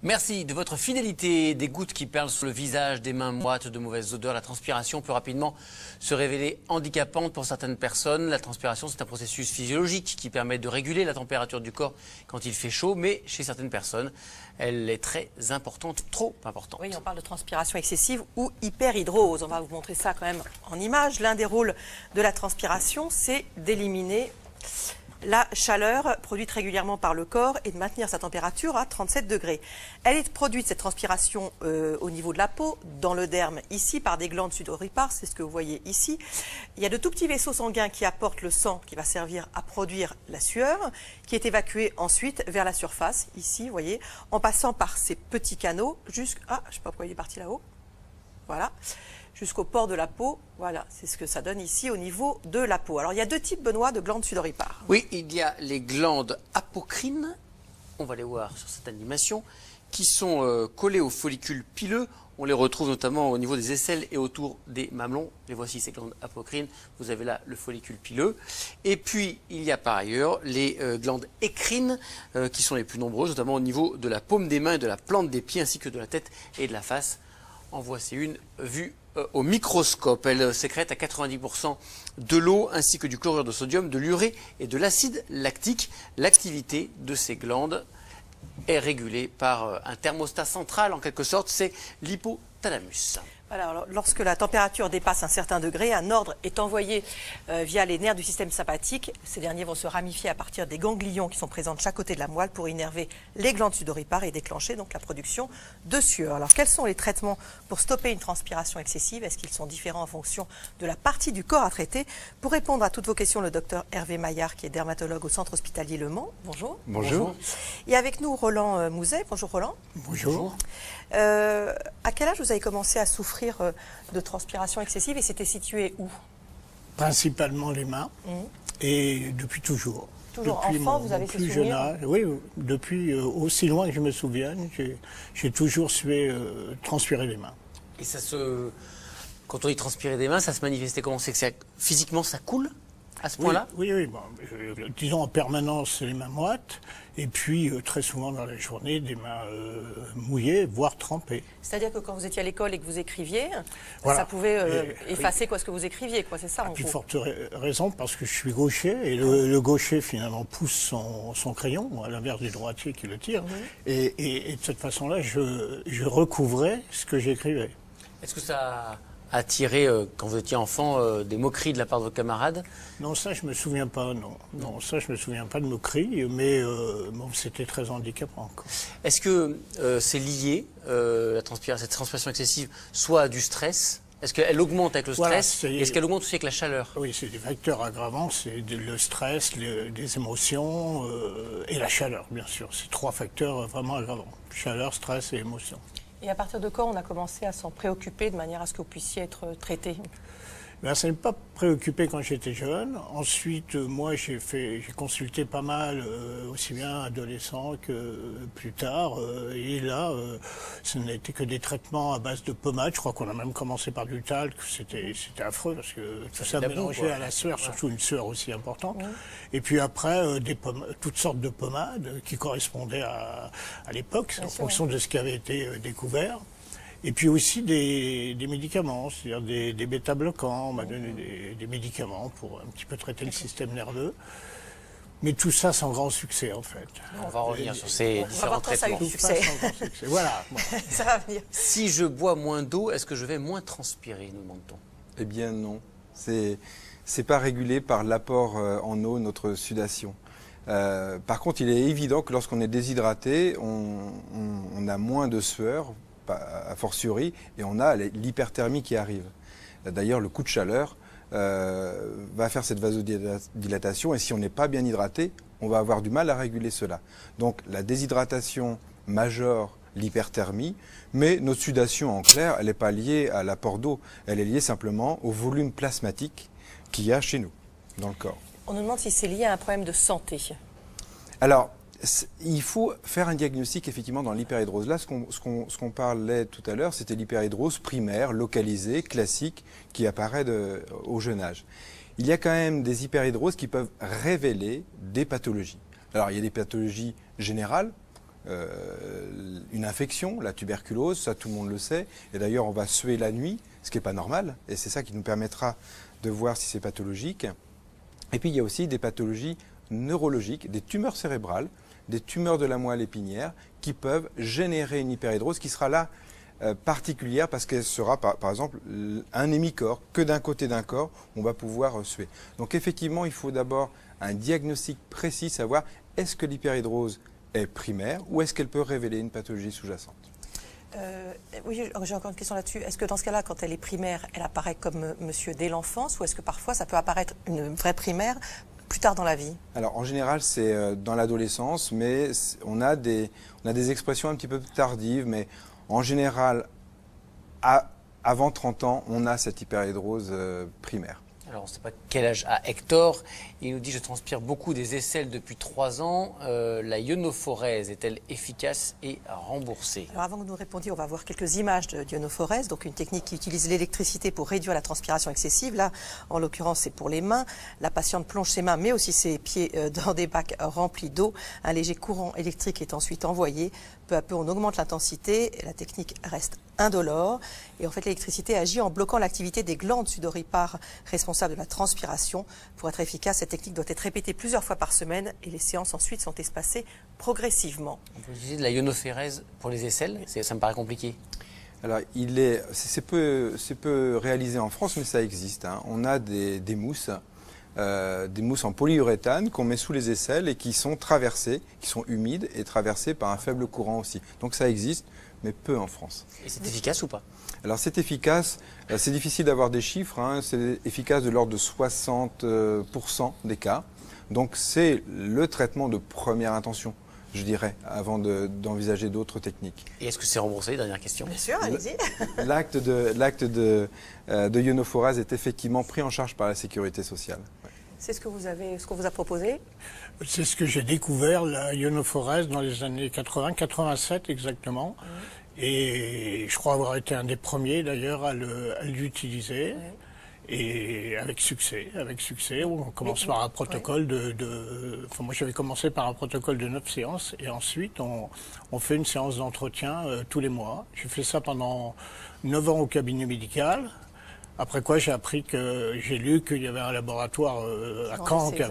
Merci de votre fidélité. Des gouttes qui perlent sur le visage, des mains moites, de mauvaises odeurs. La transpiration peut rapidement se révéler handicapante pour certaines personnes. La transpiration, c'est un processus physiologique qui permet de réguler la température du corps quand il fait chaud. Mais chez certaines personnes, elle est très importante, trop importante. Oui, on parle de transpiration excessive ou hyperhidrose. On va vous montrer ça quand même en image. L'un des rôles de la transpiration, c'est d'éliminer la chaleur produite régulièrement par le corps et de maintenir sa température à 37 degrés. Elle est produite, cette transpiration, au niveau de la peau, dans le derme, ici, par des glandes sudoripares, c'est ce que vous voyez ici. Il y a de tout petits vaisseaux sanguins qui apportent le sang qui va servir à produire la sueur, qui est évacuée ensuite vers la surface, ici, vous voyez, en passant par ces petits canaux jusqu'à... Ah, je ne sais pas pourquoi il est parti là-haut. Voilà. Jusqu'au port de la peau. Voilà, c'est ce que ça donne ici au niveau de la peau. Alors, il y a deux types, Benoît, de glandes sudoripares. Oui, il y a les glandes apocrines, on va les voir sur cette animation, qui sont collées aux follicules pileux. On les retrouve notamment au niveau des aisselles et autour des mamelons. Les voici, ces glandes apocrines. Vous avez là le follicule pileux. Et puis, il y a par ailleurs les glandes écrines, qui sont les plus nombreuses, notamment au niveau de la paume des mains et de la plante des pieds, ainsi que de la tête et de la face. En voici une vue au microscope. Elle sécrète à 90% de l'eau ainsi que du chlorure de sodium, de l'urée et de l'acide lactique. L'activité de ces glandes est régulée par un thermostat central, en quelque sorte, c'est l'hypothalamus. Voilà, alors, lorsque la température dépasse un certain degré, un ordre est envoyé via les nerfs du système sympathique. Ces derniers vont se ramifier à partir des ganglions qui sont présents de chaque côté de la moelle pour innerver les glandes sudoripares et déclencher donc la production de sueur. Alors, quels sont les traitements pour stopper une transpiration excessive? Est-ce qu'ils sont différents en fonction de la partie du corps à traiter? Pour répondre à toutes vos questions, le docteur Hervé Maillard, qui est dermatologue au centre hospitalier Le Mans. Bonjour. Bonjour. Et avec nous, Roland Mouzet. Bonjour, Roland. Bonjour. À quel âge vous avez commencé à souffrir de transpiration excessive et c'était situé où? Principalement les mains et depuis toujours. Toujours depuis enfant, vous avez mon ces plus jeune souvenirs? âge. Oui, depuis aussi loin que je me souvienne, j'ai toujours sué transpirer les mains. Et ça se... Quand on dit transpirer des mains, ça se manifestait comment? C'est que physiquement ça coule à ce point-là? Oui, oui. Bon, disons en permanence les mains moites, et puis très souvent dans la journée des mains mouillées, voire trempées. C'est-à-dire que quand vous étiez à l'école et que vous écriviez, voilà. Ça pouvait effacer quoi, ce que vous écriviez, quoi, c'est ça en À plus gros. forte raison parce que je suis gaucher, et le gaucher finalement pousse son crayon, à l'inverse du droitier qui le tire, et de cette façon-là, je recouvrais ce que j'écrivais. Est-ce que ça a attiré, quand vous étiez enfant, des moqueries de la part de vos camarades? Non, ça je me souviens pas, non. Non, ça je me souviens pas de moqueries, mais bon, c'était très handicapant, quoi. Est-ce que c'est lié, cette transpiration excessive, soit à du stress? Est-ce qu'elle augmente avec le stress? Voilà, Est-ce qu'elle augmente aussi avec la chaleur? Oui, c'est des facteurs aggravants, c'est le stress, les émotions et la chaleur, bien sûr. C'est trois facteurs vraiment aggravants. Chaleur, stress et émotion. Et à partir de quand on a commencé à s'en préoccuper de manière à ce que vous puissiez être traité? Ben, ça ne m'a pas préoccupé quand j'étais jeune. Ensuite, moi, j'ai consulté pas mal, aussi bien adolescent que plus tard. Et là, ce n'était que des traitements à base de pommade. Je crois qu'on a même commencé par du talc. C'était affreux parce que tout ça mélangeait à la sueur, surtout une sueur aussi importante. Et puis après, toutes sortes de pommades qui correspondaient à l'époque, en fonction de ce qui avait été découvert. Et puis aussi des médicaments, c'est-à-dire des bêta-bloquants. On m'a donné des médicaments pour un petit peu traiter le système nerveux. Mais tout ça sans grand succès, en fait. On va revenir sur ces différents traitements. Tout ça sans grand succès. Voilà. Bon. Ça va venir. Si je bois moins d'eau, est-ce que je vais moins transpirer, nous demande-t-on? Eh bien non. C'est pas régulé par l'apport en eau, notre sudation. Par contre, il est évident que lorsqu'on est déshydraté, on a moins de sueur, a fortiori, et on a l'hyperthermie qui arrive. D'ailleurs, le coup de chaleur va faire cette vasodilatation, et si on n'est pas bien hydraté, on va avoir du mal à réguler cela. Donc la déshydratation majeure l'hyperthermie, mais notre sudation en clair, elle n'est pas liée à l'apport d'eau, elle est liée simplement au volume plasmatique qu'il y a chez nous, dans le corps. On nous demande si c'est lié à un problème de santé. Alors, il faut faire un diagnostic effectivement dans l'hyperhidrose. Là, ce qu'on parlait tout à l'heure, c'était l'hyperhidrose primaire, localisée, classique, qui apparaît au jeune âge. Il y a quand même des hyperhidroses qui peuvent révéler des pathologies. Alors, il y a des pathologies générales, une infection, la tuberculose, ça tout le monde le sait. Et d'ailleurs, on va suer la nuit, ce qui n'est pas normal. Et c'est ça qui nous permettra de voir si c'est pathologique. Et puis, il y a aussi des pathologies neurologiques, des tumeurs cérébrales, des tumeurs de la moelle épinière qui peuvent générer une hyperhidrose qui sera là particulière parce qu'elle sera par exemple un hémicorps, que d'un côté d'un corps on va pouvoir suer. Donc effectivement il faut d'abord un diagnostic précis, savoir est-ce que l'hyperhidrose est primaire ou est-ce qu'elle peut révéler une pathologie sous-jacente. Oui, j'ai encore une question là-dessus. Est-ce que dans ce cas-là, quand elle est primaire, elle apparaît comme monsieur dès l'enfance ou est-ce que parfois ça peut apparaître une vraie primaire plus tard dans la vie? Alors en général c'est dans l'adolescence, mais on a des expressions un petit peu tardives, mais en général avant 30 ans on a cette hyperhidrose primaire. Alors on ne sait pas quel âge a Hector, il nous dit je transpire beaucoup des aisselles depuis 3 ans, la ionophorèse est-elle efficace et remboursée? Alors avant que vous nous répondiez, on va voir quelques images de ionophorèse, donc une technique qui utilise l'électricité pour réduire la transpiration excessive. Là, en l'occurrence, c'est pour les mains. La patiente plonge ses mains, mais aussi ses pieds dans des bacs remplis d'eau. Un léger courant électrique est ensuite envoyé. Peu à peu, on augmente l'intensité et la technique reste indolore. Et en fait, l'électricité agit en bloquant l'activité des glandes sudoripares responsables de la transpiration. Pour être efficace, cette technique doit être répétée plusieurs fois par semaine et les séances ensuite sont espacées progressivement. On peut utiliser de la ionophorèse pour les aisselles? Ça me paraît compliqué. Alors, c'est peu réalisé en France, mais ça existe. Hein. On a des mousses en polyuréthane qu'on met sous les aisselles et qui sont traversées, qui sont humides et traversées par un faible courant aussi. Donc ça existe, mais peu en France. Et c'est efficace ou pas? Alors c'est efficace, c'est difficile d'avoir des chiffres, hein. C'est efficace de l'ordre de 60% des cas. Donc c'est le traitement de première intention, je dirais, avant d'envisager d'autres techniques. Et est-ce que c'est remboursé? Dernière question. Bien sûr, allez-y. L'acte de ionophorèse est effectivement pris en charge par la sécurité sociale. Ouais. C'est ce qu'on vous a proposé? C'est ce que j'ai découvert, la ionophorèse, dans les années 80-87 exactement. Et je crois avoir été un des premiers d'ailleurs à l'utiliser. Et avec succès, on commence par un protocole enfin, moi j'avais commencé par un protocole de 9 séances et ensuite on fait une séance d'entretien tous les mois. J'ai fait ça pendant 9 ans au cabinet médical. Après quoi, j'ai appris j'ai lu qu'il y avait un laboratoire à Caen qui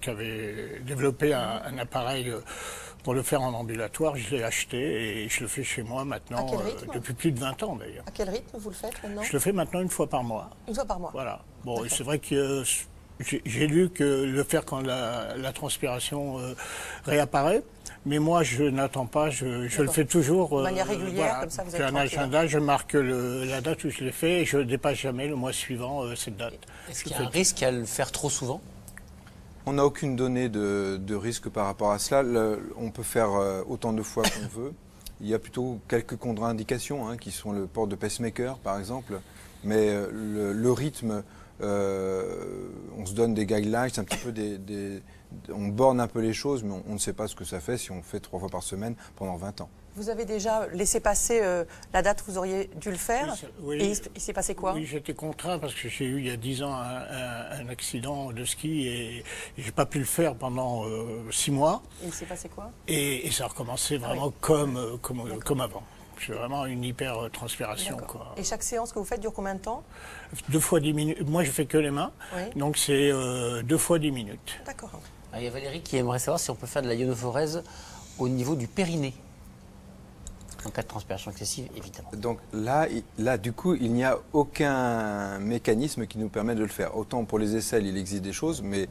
avait développé un appareil pour le faire en ambulatoire. Je l'ai acheté et je le fais chez moi maintenant depuis plus de 20 ans d'ailleurs. À quel rythme vous le faites maintenant? Je le fais maintenant une fois par mois. Une fois par mois? Voilà. Bon, c'est vrai que j'ai lu que le faire quand la transpiration réapparaît. Mais moi, je n'attends pas, je le fais toujours. De manière régulière, voilà, comme ça vous êtes tranquille. J'ai un agenda, je marque la date où je l'ai fait et je ne dépasse jamais le mois suivant cette date. Est-ce qu'il y a un risque à le faire trop souvent? On n'a aucune donnée de risque par rapport à cela. On peut faire autant de fois qu'on veut. Il y a plutôt quelques contre-indications, hein, qui sont le port de pacemaker, par exemple. Mais le rythme, on se donne des guidelines, c'est un petit peu on borne un peu les choses, mais on ne sait pas ce que ça fait si on fait 3 fois par semaine pendant 20 ans. Vous avez déjà laissé passer la date où vous auriez dû le faire? Oui, et il s'est passé quoi? Oui, j'étais contraint parce que j'ai eu il y a 10 ans un accident de ski et je n'ai pas pu le faire pendant 6 mois. Et il s'est passé quoi? Et ça a recommencé vraiment comme avant. C'est vraiment une hyper-transpiration. Et chaque séance que vous faites dure combien de temps? 2 fois 10 minutes. Moi, je fais que les mains. Oui. Donc, c'est 2 fois 10 minutes. D'accord. Il y a Valérie qui aimerait savoir si on peut faire de la ionophorèse au niveau du périnée. En cas de transpiration excessive, évidemment. Donc là, du coup, il n'y a aucun mécanisme qui nous permet de le faire. Autant pour les aisselles, il existe des choses, mais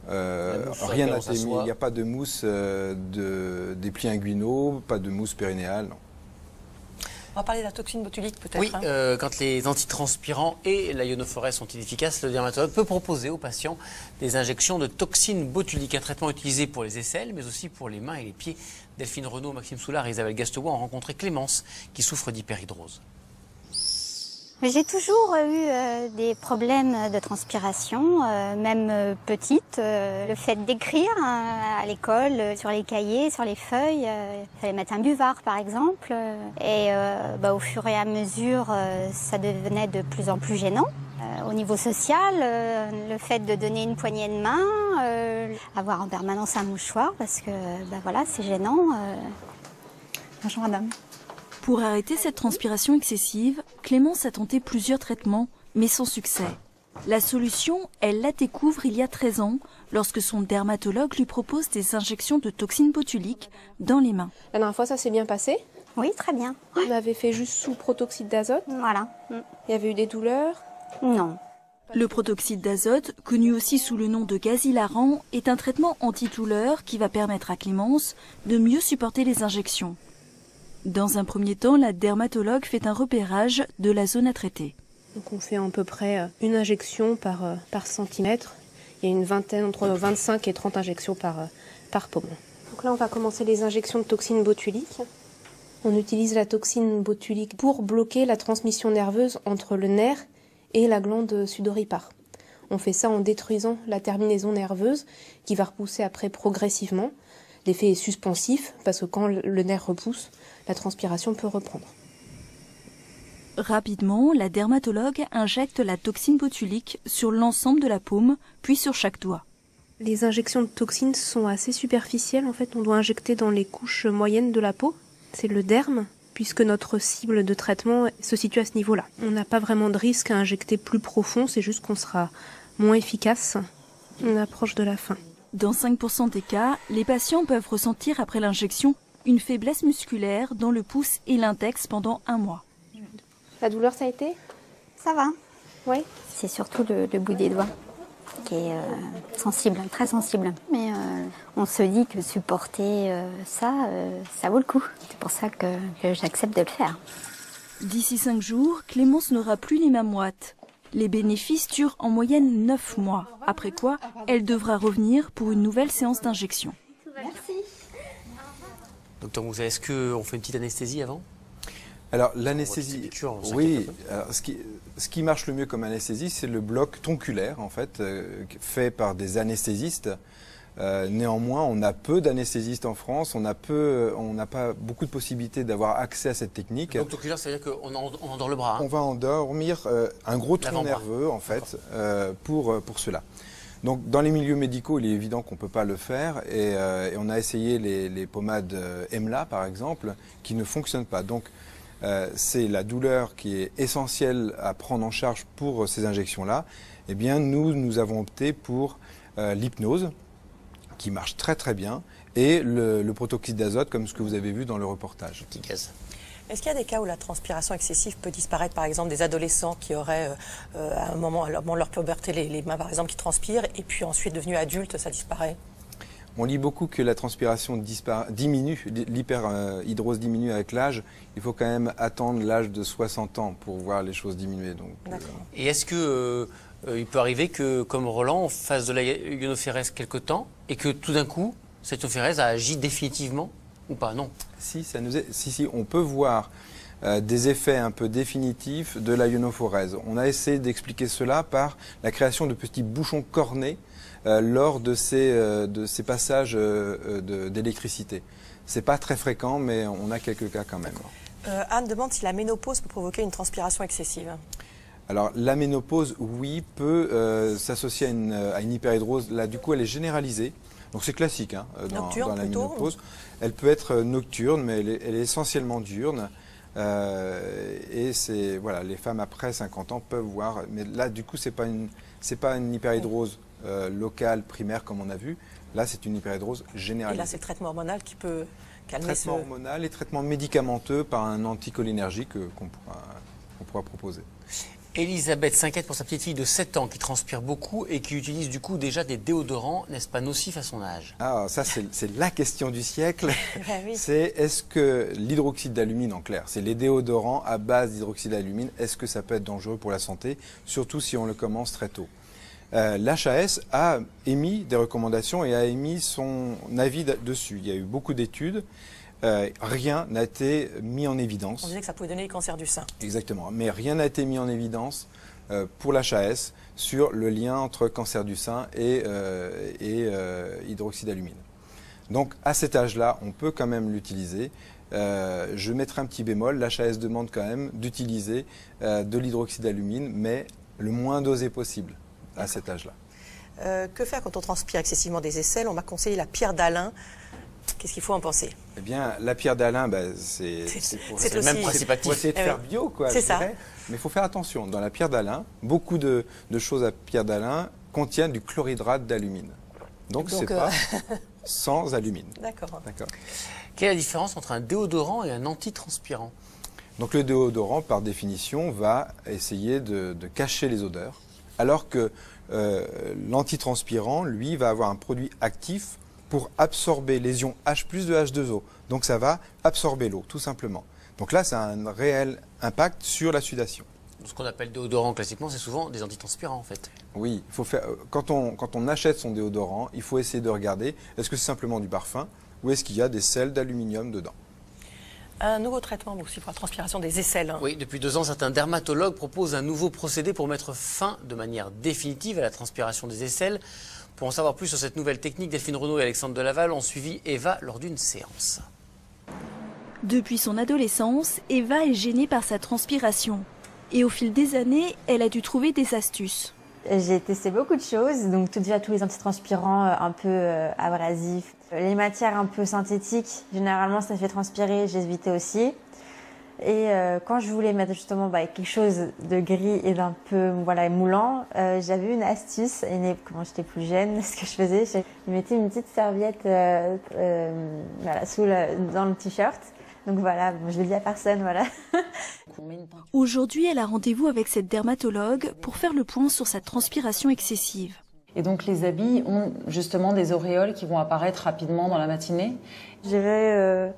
rien n'a été mis. Il n'y a pas de mousse des plis inguinaux, pas de mousse périnéale, non. On va parler de la toxine botulique peut-être. Oui, quand les antitranspirants et la ionophorèse sont inefficaces, le dermatologue peut proposer aux patients des injections de toxine botulique, un traitement utilisé pour les aisselles, mais aussi pour les mains et les pieds. Delphine Renaud, Maxime Soulard et Isabelle Gastewois ont rencontré Clémence, qui souffre d'hyperhidrose. J'ai toujours eu des problèmes de transpiration, même petite. Le fait d'écrire à l'école, sur les cahiers, sur les feuilles, il fallait mettre un buvard par exemple. Et au fur et à mesure, ça devenait de plus en plus gênant. Au niveau social, le fait de donner une poignée de main, avoir en permanence un mouchoir, parce que voilà, c'est gênant. Bonjour madame. Pour arrêter cette transpiration excessive, Clémence a tenté plusieurs traitements, mais sans succès. La solution, elle la découvre il y a 13 ans, lorsque son dermatologue lui propose des injections de toxines botuliques dans les mains. La dernière fois, ça s'est bien passé? Oui, très bien. On avait fait juste sous protoxyde d'azote. Voilà. Il y avait eu des douleurs? Non. Le protoxyde d'azote, connu aussi sous le nom de gaz hilarant, est un traitement antidouleur qui va permettre à Clémence de mieux supporter les injections. Dans un premier temps, la dermatologue fait un repérage de la zone à traiter. Donc on fait à peu près une injection par centimètre. Il y a une vingtaine, entre 25 et 30 injections par paume. Donc là, on va commencer les injections de toxines botuliques. On utilise la toxine botulique pour bloquer la transmission nerveuse entre le nerf et la glande sudoripare. On fait ça en détruisant la terminaison nerveuse qui va repousser après progressivement. L'effet est suspensif parce que quand le nerf repousse, la transpiration peut reprendre. Rapidement, la dermatologue injecte la toxine botulique sur l'ensemble de la paume, puis sur chaque doigt. Les injections de toxines sont assez superficielles. En fait, on doit injecter dans les couches moyennes de la peau. C'est le derme, puisque notre cible de traitement se situe à ce niveau-là. On n'a pas vraiment de risque à injecter plus profond, c'est juste qu'on sera moins efficace. On approche de la fin. Dans 5% des cas, les patients peuvent ressentir après l'injection une faiblesse musculaire dans le pouce et l'index pendant 1 mois. La douleur, ça a été? Ça va. Oui. C'est surtout le bout des doigts qui est sensible, très sensible. Mais on se dit que supporter ça vaut le coup. C'est pour ça que j'accepte de le faire. D'ici 5 jours, Clémence n'aura plus les mains moites. Les bénéfices durent en moyenne 9 mois, après quoi elle devra revenir pour une nouvelle séance d'injection. Merci. Docteur Mouzet, est-ce qu'on fait une petite anesthésie avant? Alors l'anesthésie, oui. Alors, ce qui marche le mieux comme anesthésie, c'est le bloc tronculaire, en fait, fait par des anesthésistes. Néanmoins, on a peu d'anesthésistes en France, on n'a pas beaucoup de possibilités d'avoir accès à cette technique. Donc tronculaire, ça veut dire qu'on endort le bras. On va endormir un gros tronc nerveux, en fait, pour cela. Donc, dans les milieux médicaux, il est évident qu'on ne peut pas le faire, et on a essayé les pommades EMLA, par exemple, qui ne fonctionnent pas. Donc, c'est la douleur qui est essentielle à prendre en charge pour ces injections-là. Eh bien, nous avons opté pour l'hypnose, qui marche très très bien, et le protoxyde d'azote, comme ce que vous avez vu dans le reportage. Petit gaz. Est-ce qu'il y a des cas où la transpiration excessive peut disparaître, par exemple des adolescents qui auraient à un moment de leur puberté les mains par exemple qui transpirent et puis ensuite devenus adultes ça disparaît? On lit beaucoup que la transpiration diminue, l'hyperhidrose diminue avec l'âge. Il faut quand même attendre l'âge de 60 ans pour voir les choses diminuer. Donc, Et est-ce que il peut arriver que, comme Roland, on fasse de la ionophérèse quelque temps et que tout d'un coup, cette ionophérèse a agi définitivement ou pas? Non. Si, on peut voir des effets un peu définitifs de la ionophorèse. On a essayé d'expliquer cela par la création de petits bouchons cornés lors de ces passages d'électricité. C'est pas très fréquent, mais on a quelques cas quand même. Anne demande si la ménopause peut provoquer une transpiration excessive. Alors la ménopause, oui, peut s'associer à une hyperhidrose. Là, du coup, elle est généralisée. Donc c'est classique dans la ménopause. Elle peut être nocturne, mais elle est essentiellement diurne. Et c'est voilà, les femmes après 50 ans peuvent voir. Mais là, du coup, c'est pas une hyperhidrose locale primaire comme on a vu. Là, c'est une hyperhidrose généralisée. Et là, c'est le traitement hormonal qui peut calmer traitement hormonal et traitement médicamenteux par un anticholinergique qu'on pourra proposer. Elisabeth s'inquiète pour sa petite fille de 7 ans qui transpire beaucoup et qui utilise du coup déjà des déodorants, n'est-ce pas nocif à son âge? Ah, ça c'est la question du siècle. Oui. C'est est-ce que l'hydroxyde d'alumine, en clair, c'est les déodorants à base d'hydroxyde d'alumine, est-ce que ça peut être dangereux pour la santé, surtout si on le commence très tôt? L'HAS a émis des recommandations et a émis son avis dessus. Il y a eu beaucoup d'études. rien n'a été mis en évidence. On disait que ça pouvait donner le cancer du sein. Exactement, mais rien n'a été mis en évidence pour l'HAS sur le lien entre cancer du sein et hydroxyde d'alumine. Donc à cet âge-là, on peut quand même l'utiliser. Je mettrai un petit bémol, l'HAS demande quand même d'utiliser de l'hydroxyde d'alumine, mais le moins dosé possible à cet âge-là. Que faire quand on transpire excessivement des aisselles? On m'a conseillé la pierre d'Alain. Qu'est-ce qu'il faut en penser? Eh bien, la pierre d'Alain, c'est le même principe actif. Pour essayer de faire bio, quoi. C'est ça. Mais il faut faire attention. Dans la pierre d'Alain, beaucoup de choses à pierre d'Alain contiennent du chlorhydrate d'alumine. Donc c'est pas sans alumine. D'accord. Quelle est la différence entre un déodorant et un antitranspirant? Donc le déodorant, par définition, va essayer de cacher les odeurs, alors que l'antitranspirant, lui, va avoir un produit actif pour absorber les ions H+ de H2O. Donc ça va absorber l'eau, tout simplement. Donc là, ça a un réel impact sur la sudation. Ce qu'on appelle déodorant classiquement, c'est souvent des antitranspirants en fait. Oui, il faut faire, quand on achète son déodorant, il faut essayer de regarder, est-ce que c'est simplement du parfum ou est-ce qu'il y a des sels d'aluminium dedans? Un nouveau traitement aussi pour la transpiration des aisselles. Oui, depuis 2 ans, certains dermatologues proposent un nouveau procédé pour mettre fin de manière définitive à la transpiration des aisselles. Pour en savoir plus sur cette nouvelle technique, Delphine Renaud et Alexandre Delaval ont suivi Eva lors d'une séance. Depuis son adolescence, Eva est gênée par sa transpiration. Et au fil des années, elle a dû trouver des astuces. J'ai testé beaucoup de choses, donc déjà tous les antitranspirants un peu abrasifs. Les matières un peu synthétiques, généralement ça fait transpirer, j'évitais aussi. Et quand je voulais mettre justement quelque chose de gris et d'un peu moulant, j'avais une astuce. Et quand j'étais plus jeune, ce que je faisais, je mettais une petite serviette dans le t-shirt. Donc voilà, je le dis à personne, voilà. Aujourd'hui, elle a rendez-vous avec cette dermatologue pour faire le point sur sa transpiration excessive. Et donc les habits ont justement des auréoles qui vont apparaître rapidement dans la matinée. Je dirais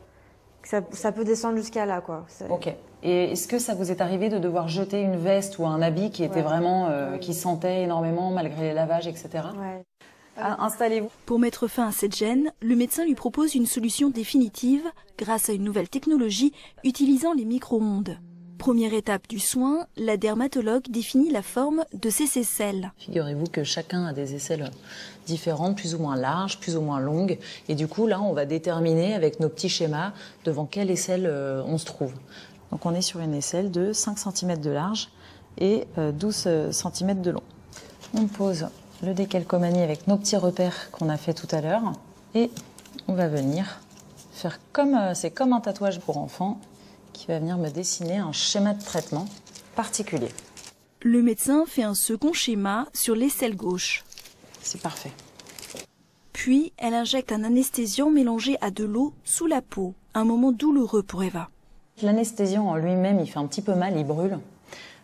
que ça peut descendre jusqu'à là, quoi. Ok. Et est-ce que ça vous est arrivé de devoir jeter une veste ou un habit qui était vraiment, qui sentait énormément malgré les lavages, etc. Ouais. Installez-vous. Pour mettre fin à cette gêne, le médecin lui propose une solution définitive grâce à une nouvelle technologie utilisant les micro-ondes. Première étape du soin, la dermatologue définit la forme de ces aisselles. Figurez-vous que chacun a des aisselles différentes, plus ou moins larges, plus ou moins longues. Et du coup, là, on va déterminer avec nos petits schémas devant quelle aisselle on se trouve. Donc on est sur une aisselle de 5 cm de large et 12 cm de long. On pose le décalcomanie avec nos petits repères qu'on a fait tout à l'heure. Et on va venir faire c'est comme un tatouage pour enfants qui va venir me dessiner un schéma de traitement particulier. Le médecin fait un second schéma sur l'aisselle gauche. C'est parfait. Puis, elle injecte un anesthésiant mélangé à de l'eau sous la peau. Un moment douloureux pour Eva. L'anesthésiant en lui-même, il fait un petit peu mal, il brûle.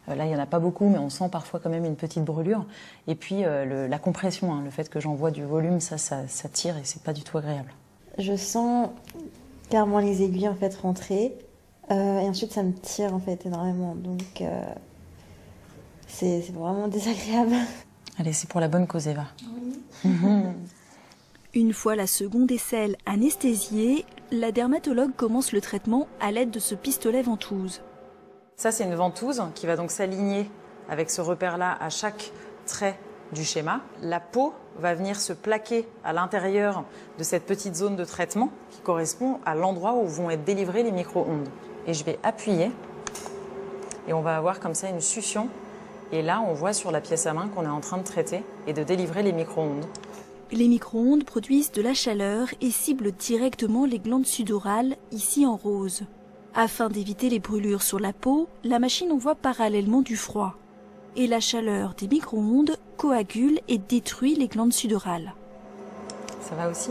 Là, il n'y en a pas beaucoup, mais on sent parfois quand même une petite brûlure. Et puis, la compression, le fait que j'envoie du volume, ça tire et c'est pas du tout agréable. Je sens clairement les aiguilles en fait rentrer. Et ensuite, ça me tire en fait énormément. Donc, c'est vraiment désagréable. Allez, c'est pour la bonne cause, Eva. Oui. Une fois la seconde aisselle anesthésiée, la dermatologue commence le traitement à l'aide de ce pistolet ventouse. Ça, c'est une ventouse qui va donc s'aligner avec ce repère-là à chaque trait du schéma. La peau va venir se plaquer à l'intérieur de cette petite zone de traitement qui correspond à l'endroit où vont être délivrées les micro-ondes. Et je vais appuyer et on va avoir comme ça une succion. Et là, on voit sur la pièce à main qu'on est en train de traiter et de délivrer les micro-ondes. Les micro-ondes produisent de la chaleur et ciblent directement les glandes sudorales, ici en rose. Afin d'éviter les brûlures sur la peau, la machine envoie parallèlement du froid. Et la chaleur des micro-ondes coagule et détruit les glandes sudorales. Ça va aussi?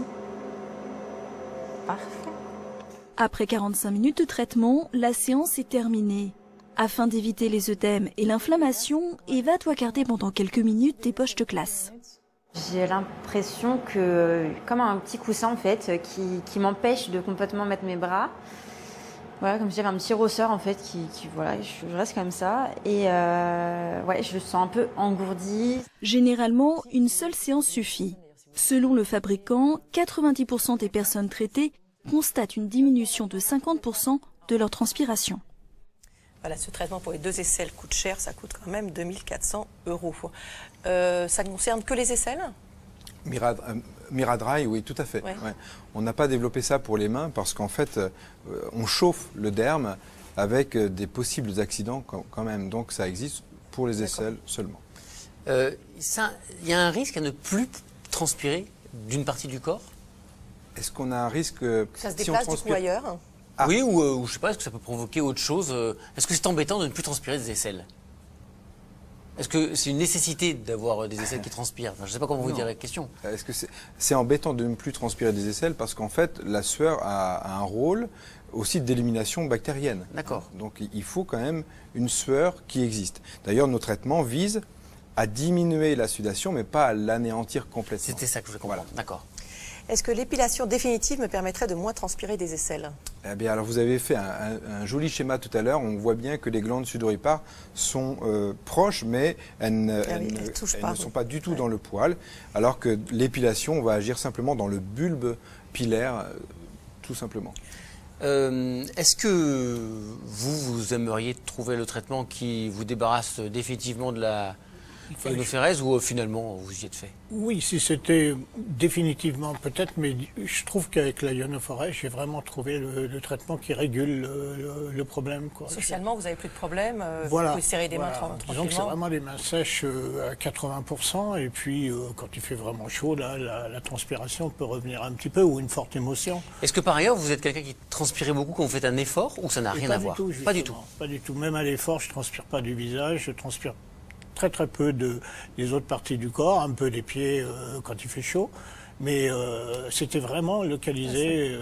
Parfait. Après 45 minutes de traitement, la séance est terminée. Afin d'éviter les œdèmes et l'inflammation, Eva doit garder pendant quelques minutes des poches de classe. J'ai l'impression que, comme un petit coussin en fait, qui m'empêche de complètement mettre mes bras. Voilà, comme si j'avais un petit rosseur en fait, voilà, je reste comme ça et ouais, je le sens un peu engourdi. Généralement, une seule séance suffit. Selon le fabricant, 90% des personnes traitées constatent une diminution de 50% de leur transpiration. Voilà, ce traitement pour les 2 aisselles coûte cher, ça coûte quand même 2400 €. Ça ne concerne que les aisselles? Miradry, oui, tout à fait. Ouais. Ouais. On n'a pas développé ça pour les mains parce qu'en fait, on chauffe le derme avec des possibles accidents quand même. Donc ça existe pour les aisselles seulement. Il y a un risque à ne plus transpirer d'une partie du corps? Est-ce qu'on a un risque Ça se si on déplace du coup transpire... ailleurs? Ah. Oui, ou je sais pas, est-ce que ça peut provoquer autre chose? Est-ce que c'est embêtant de ne plus transpirer des aisselles? Est-ce que c'est une nécessité d'avoir des aisselles qui transpirent? Enfin, je ne sais pas comment vous dire la question. Est-ce que c'est embêtant de ne plus transpirer des aisselles parce qu'en fait, la sueur a un rôle aussi d'élimination bactérienne. D'accord. Donc il faut quand même une sueur qui existe. D'ailleurs, nos traitements visent à diminuer la sudation, mais pas à l'anéantir complètement. C'était ça que je voulais comprendre. Voilà. D'accord. Est-ce que l'épilation définitive me permettrait de moins transpirer des aisselles? Eh bien, alors vous avez fait un joli schéma tout à l'heure. On voit bien que les glandes sudoripares sont proches, mais elles ne sont pas du tout dans le poil, alors que l'épilation va agir simplement dans le bulbe pilaire, tout simplement. Est-ce que vous aimeriez trouver le traitement qui vous débarrasse définitivement de la ionophérèse ou finalement vous y êtes fait? Oui, si c'était définitivement peut-être, mais je trouve qu'avec la ionophorèse, j'ai vraiment trouvé le traitement qui régule le problème. Quoi. Socialement, vous n'avez plus de problème, voilà, vous pouvez serrer des mains tranquillement. Disons que c'est vraiment des mains sèches à 80%, et puis quand il fait vraiment chaud, là, la transpiration peut revenir un petit peu, ou une forte émotion. Est-ce que par ailleurs, vous êtes quelqu'un qui transpire beaucoup quand vous faites un effort, ou ça n'a rien à voir? Pas du tout. Pas du tout. Même à l'effort, je ne transpire pas du visage, je transpire très peu des autres parties du corps, un peu des pieds quand il fait chaud, mais c'était vraiment localisé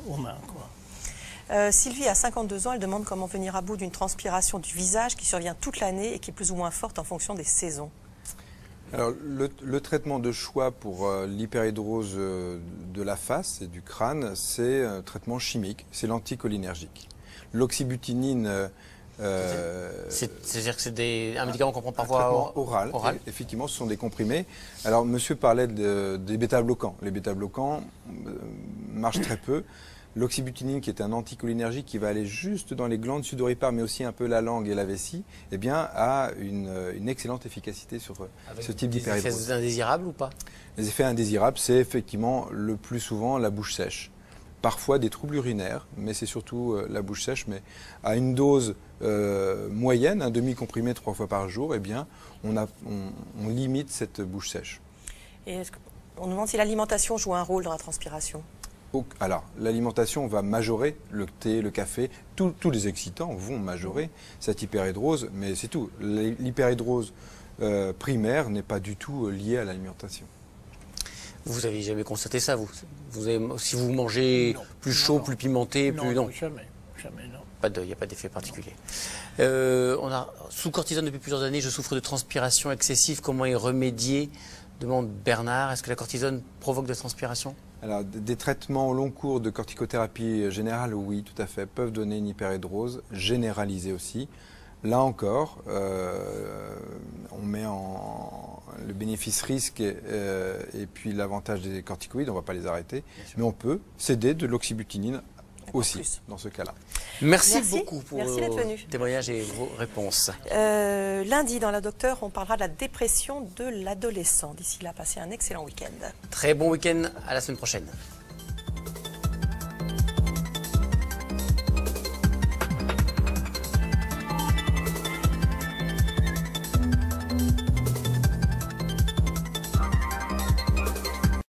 aux mains. Quoi. Sylvie a 52 ans, elle demande comment venir à bout d'une transpiration du visage qui survient toute l'année et qui est plus ou moins forte en fonction des saisons. Alors, le traitement de choix pour l'hyperhidrose de la face et du crâne, c'est un traitement chimique, c'est l'anticholinergique. L'oxybutinine... C'est-à-dire que c'est un médicament qu'on prend par voie orale. Effectivement, ce sont des comprimés. Alors, monsieur parlait des bêta-bloquants. Les bêta-bloquants marchent très peu. L'oxybutinine, qui est un anticholinergique qui va aller juste dans les glandes sudoripares, mais aussi un peu la langue et la vessie, eh bien, a une excellente efficacité sur ce type d'hyperhidrose. Des effets indésirables ou pas? Les effets indésirables, c'est effectivement le plus souvent la bouche sèche. Parfois des troubles urinaires, mais c'est surtout la bouche sèche. Mais à une dose moyenne, un demi-comprimé 3 fois par jour, eh bien, on limite cette bouche sèche. Et on nous demande si l'alimentation joue un rôle dans la transpiration. Alors, l'alimentation va majorer le thé, le café, tous les excitants vont majorer cette hyperhidrose, mais c'est tout. L'hyperhidrose primaire n'est pas du tout liée à l'alimentation. Vous n'avez jamais constaté ça, vous si vous mangez plus chaud, plus pimenté, plus... Non, jamais, non. Il n'y a pas d'effet particulier. On a sous cortisone depuis plusieurs années, je souffre de transpiration excessive. Comment y remédier? Demande Bernard. Est-ce que la cortisone provoque de transpiration? Alors, des traitements au long cours de corticothérapie générale, oui, tout à fait, peuvent donner une hyperhidrose, généralisée aussi. Là encore, on met en le bénéfice-risque et puis l'avantage des corticoïdes, on ne va pas les arrêter, mais on peut céder de l'oxybutinine aussi dans ce cas-là. Merci beaucoup pour vos témoignages et vos réponses. Lundi, dans La Docteur, on parlera de la dépression de l'adolescent. D'ici là, passez un excellent week-end. Très bon week-end, à la semaine prochaine.